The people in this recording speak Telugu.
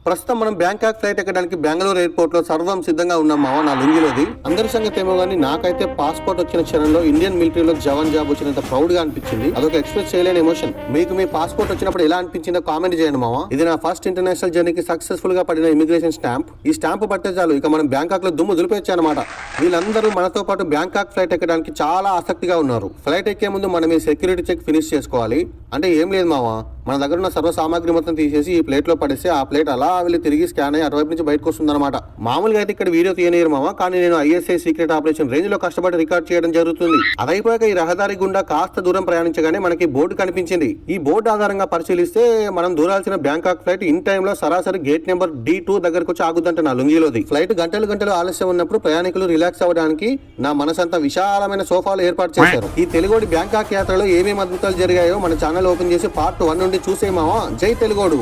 ప్రస్తుతం మనం బ్యాంకాక్ ఫ్లైట్ ఎక్కడానికి బెంగళూరు ఎయిర్పోర్ట్ లో సర్వం సిద్ధంగా ఉన్నాం మావా నా లుంగిలోది. అందరి సంగతి ఏమో గానీ నాకైతే పాస్పోర్ట్ వచ్చిన క్షణంలో ఇండియన్ మిలిటరీలో జవాన్ జాబ్ వచ్చినంత ప్రౌడ్ గా అనిపించింది. అదొక ఎక్స్ప్రెస్ చేయలేని ఎమోషన్. మీకు మీ పాస్పోర్ట్ వచ్చినప్పుడు ఎలా అనిపించిందో కామెంట్ చేయండి మావా. ఇది నా ఫస్ట్ ఇంటర్నేషనల్ జర్నీకి సక్సెస్ఫుల్ గా పడిన ఇమిగ్రేషన్ స్టాంప్. ఈ స్టాంప్ పట్టే చాలు ఇక మనం బ్యాంకాక్ లో దుమ్ము దులిపేయచ్చు అనమాట. వీళ్ళందరూ మనతో పాటు బ్యాంకాక్ ఫ్లైట్ ఎక్కడానికి చాలా ఆసక్తిగా ఉన్నారు. ఫ్లైట్ ఎక్కే ముందు మనం ఈ సెక్యూరిటీ చెక్ ఫినిష్ చేసుకోవాలి. అంటే ఏం లేదు మావా, మన దగ్గర ఉన్న సర్వ సామాగ్రి మొత్తం తీసేసి ఈ ప్లేట్ లో పడేసి ఆ ప్లేట్ అలా వెళ్ళి తిరిగి స్కాన్ అయ్యి అటువైపు నుంచి బయటకు వస్తుంది అనమాట. మామూలుగా అయితే ఇక్కడ వీడియో తీయనియరు మామ, కానీ నేను ఐఎస్ఐ సీక్రెట్ ఆపరేషన్ రేంజ్ లో కష్టపడి రికార్డ్ చేయడం జరుగుతుంది. అదైపోయాక ఈ రహదారి గుండా కాస్త దూరం ప్రయాణించగానే మనకి బోర్డు కనిపించింది. ఈ బోర్డు ఆధారంగా పరిశీలిస్తే మనం దూరాల్సిన బ్యాంకాక్ ఫ్లైట్ ఇన్ టైమ్ లో సరాసరి గేట్ నెంబర్ D2 దగ్గరకు వచ్చి ఆగుద్దంట నా లుంగిలోది. ఫ్లైట్ గంటలు ఆలస్యం ఉన్నప్పుడు ప్రయాణికులు రిలాక్స్ అవ్వడానికి నా మనసంతా విశాలమైన సోఫాలు ఏర్పాటు చేశారు. ఈ తెలుగోడి బ్యాంకాక్ యాత్రలో ఏమేమి అద్భుతాలు జరిగాయో మన ఛానల్ ఓపెన్ చేసి పార్ట్ 1 నుండి చూసేమావా. జై తెలుగోడు.